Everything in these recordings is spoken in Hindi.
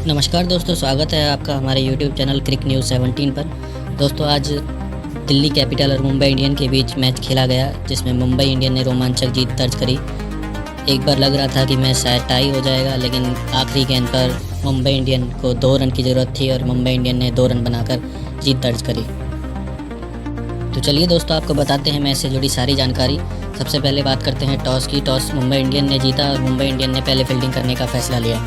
नमस्कार दोस्तों, स्वागत है आपका हमारे यूट्यूब चैनल क्रिक न्यूज़ 17 पर। दोस्तों, आज दिल्ली कैपिटल और मुंबई इंडियन के बीच मैच खेला गया, जिसमें मुंबई इंडियन ने रोमांचक जीत दर्ज करी। एक बार लग रहा था कि मैच शायद टाई हो जाएगा, लेकिन आखिरी गेंद पर मुंबई इंडियन को 2 रन की ज़रूरत थी और मुंबई इंडियन ने 2 रन बनाकर जीत दर्ज करी। तो चलिए दोस्तों, आपको बताते हैं मैच से जुड़ी सारी जानकारी। सबसे पहले बात करते हैं टॉस की। टॉस मुंबई इंडियन ने जीता और मुंबई इंडियन ने पहले फील्डिंग करने का फैसला लिया।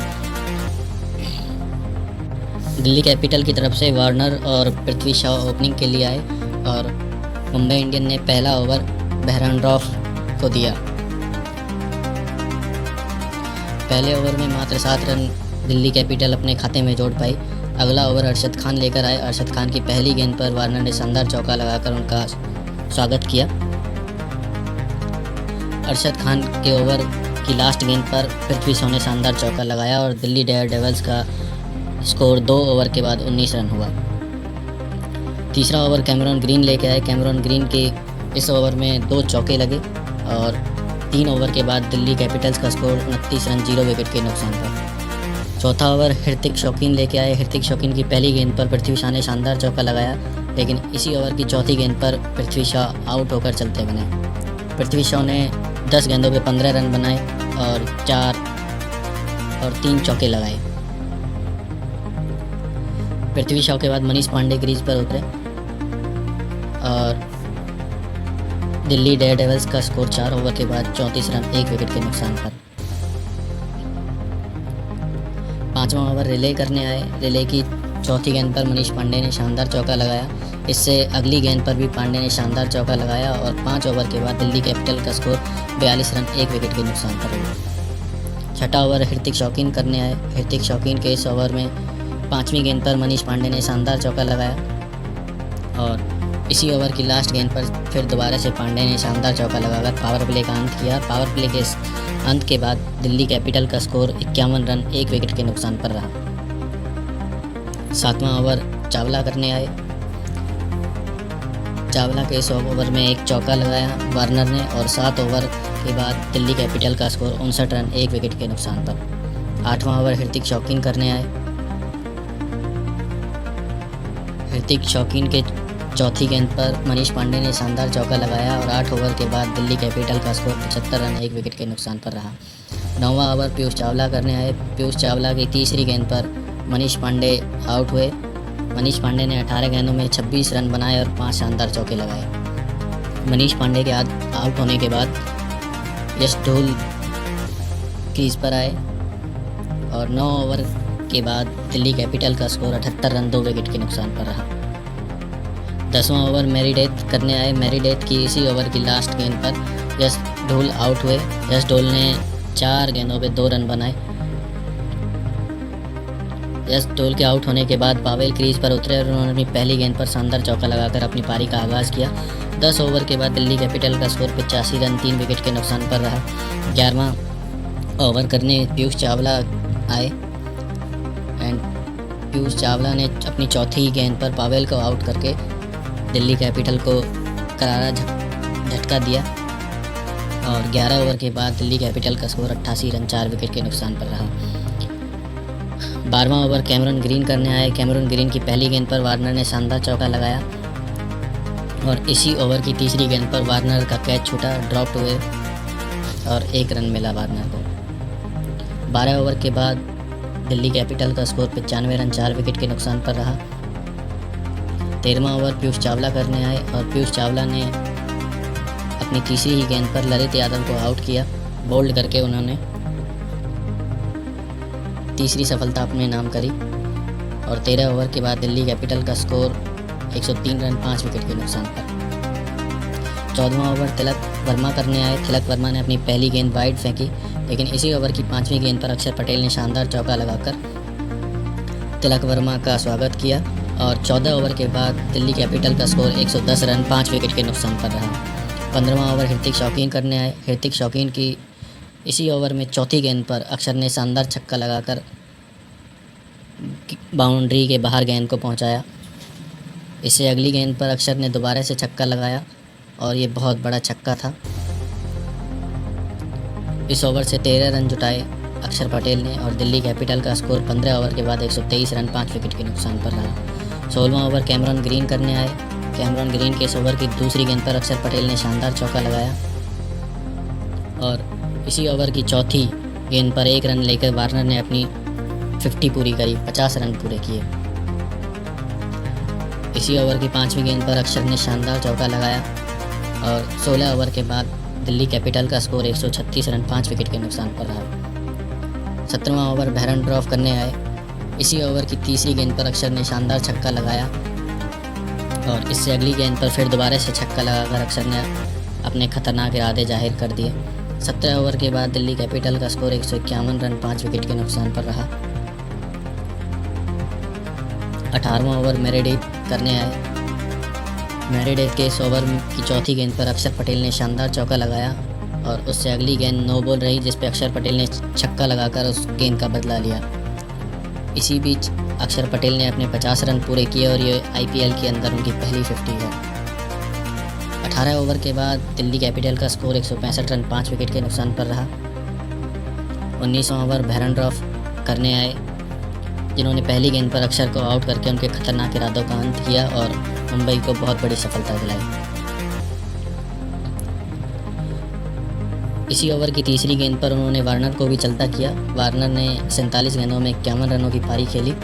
दिल्ली कैपिटल की तरफ से वार्नर और पृथ्वी शॉ ओपनिंग के लिए आए और मुंबई इंडियन ने पहला ओवर बेहरनडॉफ को दिया। पहले ओवर में मात्र 7 रन दिल्ली कैपिटल अपने खाते में जोड़ पाई। अगला ओवर अरशद खान लेकर आए। अरशद खान की पहली गेंद पर वार्नर ने शानदार चौका लगाकर उनका स्वागत किया। अरशद खान के ओवर की लास्ट गेंद पर पृथ्वी शॉ ने शानदार चौका लगाया और दिल्ली डेयरडेविल्स का स्कोर 2 ओवर के बाद 19 रन हुआ। तीसरा ओवर कैमरॉन ग्रीन लेके आए। कैमरॉन ग्रीन के इस ओवर में 2 चौके लगे और 3 ओवर के बाद दिल्ली कैपिटल्स का स्कोर 29 रन 0 विकेट के नुकसान पर। चौथा ओवर ऋतिक शौकीन लेके आए। ऋतिक शौकीन की पहली गेंद पर पृथ्वी शॉ ने शानदार चौका लगाया, लेकिन इसी ओवर की चौथी गेंद पर पृथ्वी शॉ आउट होकर चलते बने। पृथ्वी शॉ ने 10 गेंदों पे 15 रन बनाए और 4 और 3 चौके लगाए। पृथ्वी शॉ के बाद मनीष पांडे क्रीज पर उतरे और दिल्ली डेयरडेविल्स का स्कोर 4 ओवर के बाद 34 रन 1 विकेट के नुकसान पर। पांचवा ओवर रिले करने आए। रिले की चौथी गेंद पर मनीष पांडे ने शानदार चौका लगाया। इससे अगली गेंद पर भी पांडे ने शानदार चौका लगाया और 5 ओवर के बाद दिल्ली कैपिटल का स्कोर 42 रन 1 विकेट के नुकसान पर हुआ। छठा ओवर ऋतिक शौकीन करने आए। ऋतिक शौकीन के इस ओवर में 5वीं गेंद पर मनीष पांडे ने शानदार चौका लगाया और इसी ओवर की लास्ट गेंद पर फिर दोबारा से पांडे ने शानदार चौका लगाकर पावर प्ले का अंत किया। पावर प्ले के अंत के बाद दिल्ली कैपिटल का स्कोर 51 रन 1 विकेट के नुकसान पर रहा। 7वां ओवर चावला करने आए। चावला के इस ओवर में एक चौका लगाया वार्नर ने और 7 ओवर के बाद दिल्ली कैपिटल का स्कोर 59 रन 1 विकेट के नुकसान पर। 8वां ओवर ऋतिक शौकीन करने आए। ऋतिक शौकीन के चौथी गेंद पर मनीष पांडे ने शानदार चौका लगाया और 8 ओवर के बाद दिल्ली कैपिटल का स्कोर 75 रन 1 विकेट के नुकसान पर रहा। 9वां ओवर पीयूष चावला करने आए। पीयूष चावला की तीसरी गेंद पर मनीष पांडे आउट हुए। मनीष पांडे ने 18 गेंदों में 26 रन बनाए और 5 शानदार चौके लगाए। मनीष पांडे के आउट होने के बाद यश ढोल क्रीज पर आए और 9 ओवर के बाद दिल्ली कैपिटल का स्कोर 78 रन 2 विकेट के नुकसान पर रहा। 10वां ओवर मैरी डेथ करने आए। मैरी डेथ की इसी ओवर की लास्ट गेंद पर यश ढोल आउट हुए। यश ढोल ने 4 गेंदों पे 2 रन बनाए। यश ढोल के आउट होने के बाद पावेल क्रीज पर उतरे और उन्होंने अपनी पहली गेंद पर शानदार चौका लगाकर अपनी पारी का आगाज़ किया। 10 ओवर के बाद दिल्ली कैपिटल का स्कोर 85 रन 3 विकेट के नुकसान पर रहा। 11वां ओवर करने पीयूष चावला आए एंड पीयूष चावला ने अपनी चौथी गेंद पर पावेल को आउट करके दिल्ली कैपिटल को करारा झटका दिया और 11 ओवर के बाद दिल्ली कैपिटल का स्कोर 88 रन 4 विकेट के नुकसान पर रहा। 12वां ओवर कैमरॉन ग्रीन करने आए। कैमरॉन ग्रीन की पहली गेंद पर वार्नर ने शानदार चौका लगाया और इसी ओवर की तीसरी गेंद पर वार्नर का कैच छूटा, ड्रॉप हुए और 1 रन मिला वार्नर को। 12 ओवर के बाद दिल्ली कैपिटल का स्कोर 95 रन 4 विकेट के नुकसान पर रहा। 13वां ओवर पीयूष चावला करने आए और पीयूष चावला ने अपनी तीसरी ही गेंद पर ललित यादव को आउट किया। बोल्ड करके उन्होंने तीसरी सफलता अपने नाम करी और 13 ओवर के बाद दिल्ली कैपिटल का स्कोर 103 रन 5 विकेट के नुकसान पर। 14वां ओवर तिलक वर्मा करने आए। तिलक वर्मा ने अपनी पहली गेंद वाइड फेंकी, लेकिन इसी ओवर की 5वीं गेंद पर अक्षर पटेल ने शानदार चौका लगाकर तिलक वर्मा का स्वागत किया और 14 ओवर के बाद दिल्ली कैपिटल का स्कोर 110 रन 5 विकेट के नुकसान पर रहा। 15वां ओवर ऋतिक शौकीन करने आए। ऋतिक शौकीन की इसी ओवर में चौथी गेंद पर अक्षर ने शानदार छक्का लगाकर बाउंड्री के बाहर गेंद को पहुंचाया। इससे अगली गेंद पर अक्षर ने दोबारा से छक्का लगाया और ये बहुत बड़ा छक्का था। इस ओवर से 13 रन जुटाए अक्षर पटेल ने और दिल्ली कैपिटल का स्कोर 15 ओवर के बाद 123 रन 5 विकेट के नुकसान पर रहा। 16वां ओवर कैमरॉन ग्रीन करने आए। कैमरॉन ग्रीन के इस ओवर की दूसरी गेंद पर अक्षर पटेल ने शानदार चौका लगाया और इसी ओवर की चौथी गेंद पर 1 रन लेकर वार्नर ने अपनी 50 पूरी करी, 50 रन पूरे किए। इसी ओवर की 5वीं गेंद पर अक्षर ने शानदार चौका लगाया और 16 ओवर के बाद दिल्ली कैपिटल का स्कोर 136 रन 5 विकेट के नुकसान पर रहा। 17वां ओवर बैरन ड्रॉफ करने आए। इसी ओवर की तीसरी गेंद पर अक्षर ने शानदार छक्का लगाया और इससे अगली गेंद पर फिर दोबारा से छक्का लगाकर अक्षर ने अपने खतरनाक इरादे जाहिर कर दिए। 17 ओवर के बाद दिल्ली कैपिटल का स्कोर 151 रन 5 विकेट के नुकसान पर रहा। 18वां ओवर मेरेडिथ करने आए। मेरेडिथ के इस ओवर की चौथी गेंद पर अक्षर पटेल ने शानदार चौका लगाया और उससे अगली गेंद नो बॉल रही, जिस पर अक्षर पटेल ने छक्का लगाकर उस गेंद का बदला लिया। इसी बीच अक्षर पटेल ने अपने 50 रन पूरे किए और ये आईपीएल के अंदर उनकी पहली 50 है। 18 ओवर के बाद दिल्ली कैपिटल का स्कोर 165 रन 5 विकेट के नुकसान पर रहा। 19वां ओवर बैरन ड्रॉफ करने आए, जिन्होंने पहली गेंद पर अक्षर को आउट करके उनके खतरनाक इरादों का अंत किया और मुंबई को बहुत बड़ी सफलता दिलाई। इसी ओवर की तीसरी गेंद पर उन्होंने वार्नर को भी चलता किया। वार्नर ने 47 गेंदों में 51 रनों की पारी खेली।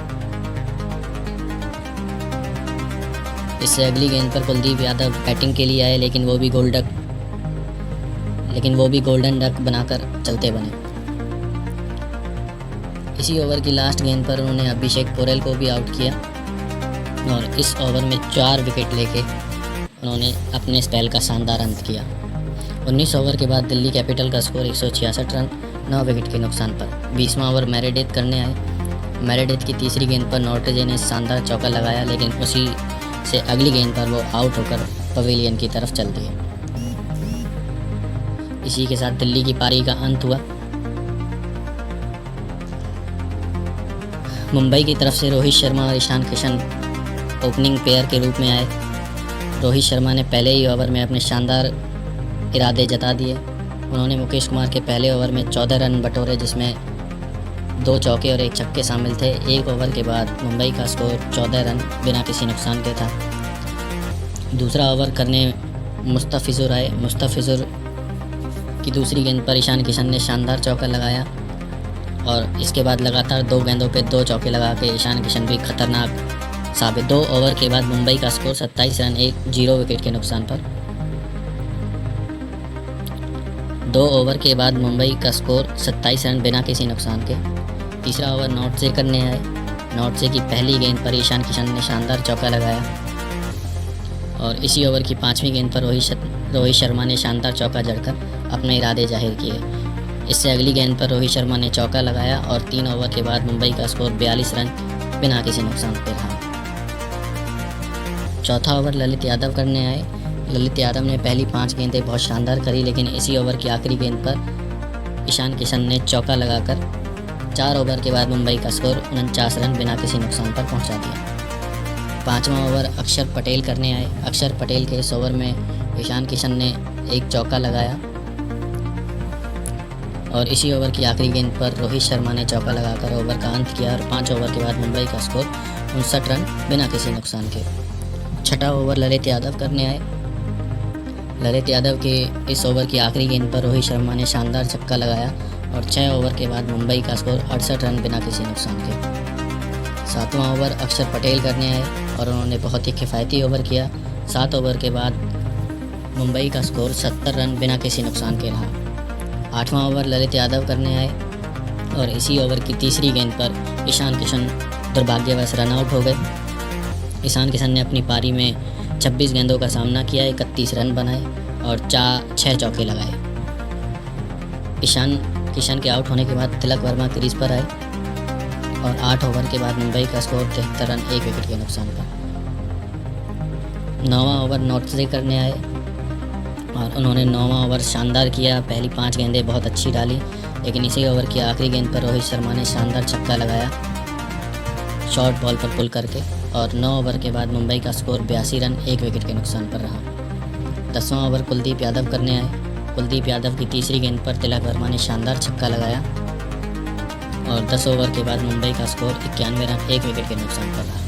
इससे अगली गेंद पर कुलदीप यादव बैटिंग के लिए आए, लेकिन वो भी गोल्डन डक बनाकर चलते बने। इसी ओवर की लास्ट गेंद पर उन्होंने अभिषेक पोरेल को भी आउट किया और इस ओवर में 4 विकेट लेके उन्होंने अपने स्पेल का शानदार अंत किया। 19 ओवर के बाद दिल्ली कैपिटल का स्कोर 166 रन 9 विकेट के नुकसान पर। 20वां ओवर मेरेडिथ करने आए। मेरेडिथ की तीसरी गेंद पर नॉर्टजे ने शानदार चौका लगाया, लेकिन उसी से अगली गेंद पर वो आउट होकर पवेलियन की तरफ चल दिए। इसी के साथ दिल्ली की पारी का अंत हुआ। मुंबई की तरफ से रोहित शर्मा और ईशान किशन ओपनिंग पेयर के रूप में आए। रोहित शर्मा ने पहले ही ओवर में अपने शानदार इरादे जता दिए। उन्होंने मुकेश कुमार के पहले ओवर में 14 रन बटोरे, जिसमें 2 चौके और 1 छक्के शामिल थे। 1 ओवर के बाद मुंबई का स्कोर 14 रन बिना किसी नुकसान के था। दूसरा ओवर करने मुस्तफिजुर आए। मुस्तफिजुर की दूसरी गेंद पर ईशान किशन ने शानदार चौका लगाया और इसके बाद लगातार 2 गेंदों पे 2 चौके लगा के ईशान किशन भी खतरनाक साबित। 2 ओवर के बाद मुंबई का स्कोर 27 रन 0 विकेट के नुकसान पर। 2 ओवर के बाद मुंबई का स्कोर 27 रन बिना किसी नुकसान के। तीसरा ओवर नॉर्टजे करने आए। नॉर्टजे की पहली गेंद पर ईशान किशन ने शानदार चौका लगाया और इसी ओवर की 5वीं गेंद पर रोहित शर्मा ने शानदार चौका जड़कर अपने इरादे जाहिर किए। इससे अगली गेंद पर रोहित शर्मा ने चौका लगाया और 3 ओवर के बाद मुंबई का स्कोर 42 रन बिना किसी नुकसान पे रहा। चौथा ओवर ललित यादव करने आए। ललित यादव ने पहली 5 गेंदें बहुत शानदार करी, लेकिन इसी ओवर की आखिरी गेंद पर ईशान किशन ने चौका लगाकर 4 ओवर के बाद मुंबई का स्कोर 49 रन बिना किसी नुकसान पर पहुंचा दिया। 5वां ओवर अक्षर पटेल करने आए। अक्षर पटेल के इस ओवर में ईशान किशन ने 1 चौका लगाया और इसी ओवर की आखिरी गेंद पर रोहित शर्मा ने चौका लगाकर ओवर का अंत किया और 5 ओवर के बाद मुंबई का स्कोर 59 रन बिना किसी नुकसान के। छठा ओवर ललित यादव करने आए। ललित यादव के इस ओवर की आखिरी गेंद पर रोहित शर्मा ने शानदार छक्का लगाया और 6 ओवर के बाद मुंबई का स्कोर 68 रन बिना किसी नुकसान के। 7वां ओवर अक्षर पटेल करने आए और उन्होंने बहुत ही किफ़ायती ओवर किया। 7 ओवर के बाद मुंबई का स्कोर 70 रन बिना किसी नुकसान के रहा। 8वां ओवर ललित यादव करने आए और इसी ओवर की तीसरी गेंद पर ईशान किशन दुर्भाग्यवश रन आउट हो गए। ईशान किशन ने अपनी पारी में 26 गेंदों का सामना किया, 31 रन बनाए और 6 चौके लगाए। ईशान किशन के आउट होने के बाद तिलक वर्मा क्रीज पर आए और 8 ओवर के बाद मुंबई का स्कोर 73 रन 1 विकेट के नुकसान पर। 9वां ओवर नॉर्टजे करने आए और उन्होंने 9वां ओवर शानदार किया। पहली 5 गेंदें बहुत अच्छी डाली, लेकिन इसी ओवर की आखिरी गेंद पर रोहित शर्मा ने शानदार छक्का लगाया शॉर्ट बॉल पर पुल करके और 9 ओवर के बाद मुंबई का स्कोर 82 रन 1 विकेट के नुकसान पर रहा। 10वां ओवर कुलदीप यादव करने आए। कुलदीप यादव की तीसरी गेंद पर तिलक वर्मा ने शानदार छक्का लगाया और 10 ओवर के बाद मुंबई का स्कोर 91 रन 1 विकेट के नुकसान पर रहा।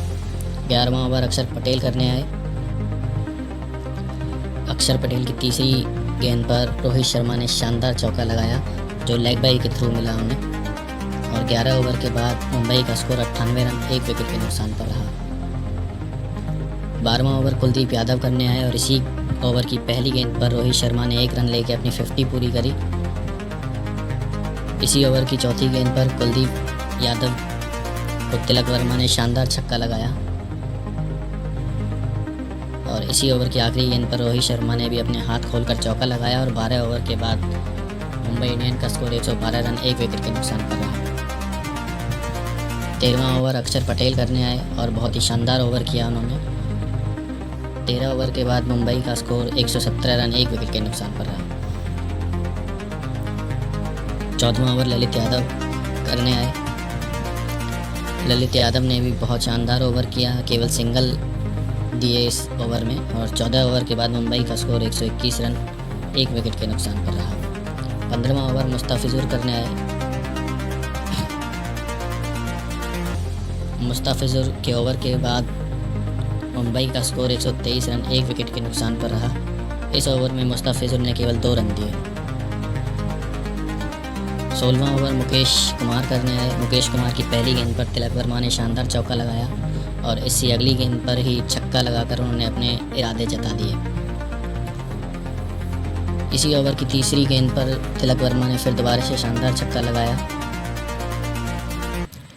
11वां ओवर अक्षर पटेल करने आए। अक्षर पटेल की तीसरी गेंद पर रोहित शर्मा ने शानदार चौका लगाया जो लेग बाई के थ्रू मिला उन्हें, और 11 ओवर के बाद मुंबई का स्कोर 98 रन 1 विकेट के नुकसान पर रहा। 12वां ओवर कुलदीप यादव करने आए और इसी ओवर की पहली गेंद पर रोहित शर्मा ने 1 रन लेकर अपनी 50 पूरी करी। इसी ओवर की चौथी गेंद पर कुलदीप यादव को तिलक वर्मा ने शानदार छक्का लगाया, और इसी ओवर की आखिरी गेंद पर रोहित शर्मा ने भी अपने हाथ खोलकर चौका लगाया और 12 ओवर के बाद मुंबई इंडियंस का स्कोर 112 रन 1 विकेट के नुकसान पर रहा। 13वां ओवर अक्षर पटेल करने आए और बहुत ही शानदार ओवर किया उन्होंने। 13 ओवर के बाद मुंबई का स्कोर 117 रन 1 विकेट के नुकसान पर रहा। 14वां ओवर ललित यादव करने आए। ललित यादव ने भी बहुत शानदार ओवर किया, केवल सिंगल दिए इस ओवर में, और 14 ओवर के बाद मुंबई का स्कोर 121 रन 1 विकेट के नुकसान पर रहा। 15वां ओवर मुस्ताफिजुर करने आए। मुस्ताफिजुर के ओवर के बाद मुंबई का स्कोर 123 रन 1 विकेट के नुकसान पर रहा। इस ओवर में मुस्ताफिजुर ने केवल 2 रन दिए। 16वां ओवर मुकेश कुमार करने आए। मुकेश कुमार की पहली गेंद पर तिलक वर्मा ने शानदार चौका लगाया और इससे अगली गेंद पर ही छक्का लगाकर उन्होंने अपने इरादे जता दिए। इसी ओवर की तीसरी गेंद पर तिलक वर्मा ने फिर दोबारा से शानदार छक्का लगाया,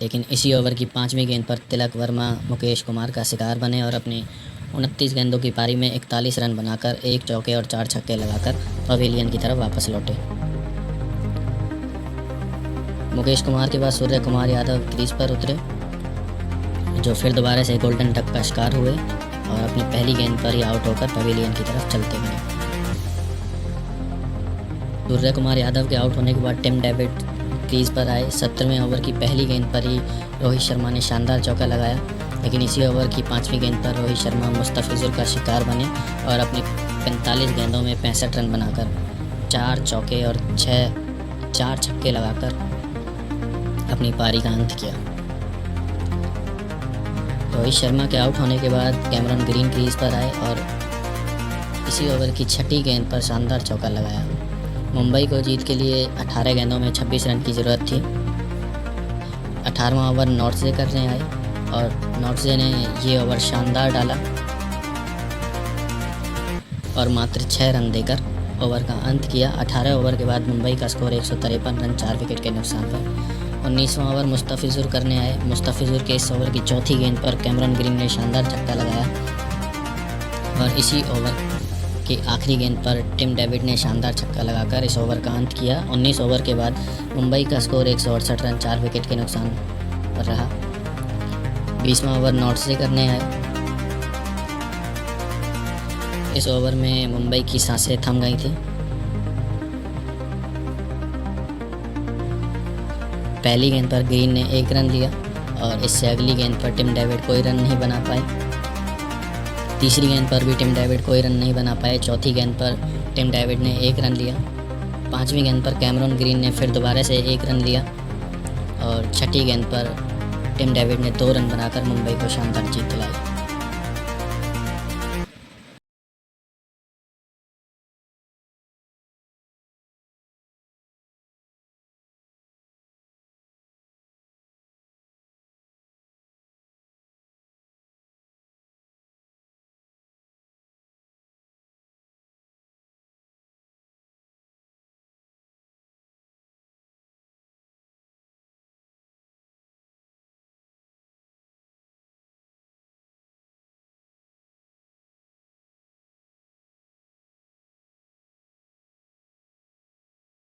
लेकिन इसी ओवर की 5वीं गेंद पर तिलक वर्मा मुकेश कुमार का शिकार बने और अपने 29 गेंदों की पारी में 41 रन बनाकर 1 चौके और 4 छक्के लगाकर पवेलियन की तरफ वापस लौटे। मुकेश कुमार के बाद सूर्य कुमार यादव क्रीज पर उतरे, जो फिर दोबारा से गोल्डन डक का शिकार हुए और अपनी पहली गेंद पर ही आउट होकर पवेलियन की तरफ चलते गए। सूर्य कुमार यादव के आउट होने के बाद टिम डेविड क्रीज पर आए। 17वें ओवर की पहली गेंद पर ही रोहित शर्मा ने शानदार चौका लगाया, लेकिन इसी ओवर की 5वीं गेंद पर रोहित शर्मा मुस्तफिजुर का शिकार बने और अपनी 45 गेंदों में 65 रन बनाकर 4 चौके और 4 छक्के लगाकर अपनी पारी का अंत किया। रोहित शर्मा के आउट होने के बाद कैमरन ग्रीन क्रीज पर आए और इसी ओवर की 6ठी गेंद पर शानदार चौका लगाया। मुंबई को जीत के लिए 18 गेंदों में 26 रन की ज़रूरत थी। 18वां ओवर नॉर्थे करने आए और नॉर्थे ने ये ओवर शानदार डाला और मात्र 6 रन देकर ओवर का अंत किया। 18 ओवर के बाद मुंबई का स्कोर 153 रन 4 विकेट के नुकसान पर। 19वां ओवर मुस्तफिजुर करने आए। मुस्तफिजुर के इस ओवर की चौथी गेंद पर कैमरन ग्रीन ने शानदार छक्का लगाया और इसी ओवर की आखिरी गेंद पर टिम डेविड ने शानदार छक्का लगाकर इस ओवर का अंत किया। 19 ओवर के बाद मुंबई का स्कोर 168 रन 4 विकेट के नुकसान पर रहा। 20वां ओवर नॉर्थे करने आए। इस ओवर में मुंबई की सांसें थम गई थी। पहली गेंद पर ग्रीन ने 1 रन लिया और इससे अगली गेंद पर टिम डेविड कोई रन नहीं बना पाए। तीसरी गेंद पर भी टिम डेविड कोई रन नहीं बना पाए। चौथी गेंद पर टिम डेविड ने 1 रन लिया। 5वीं गेंद पर कैमरन ग्रीन ने फिर दोबारा से 1 रन लिया और 6ठी गेंद पर टिम डेविड ने 2 रन बनाकर मुंबई को शानदार जीत दिलाई।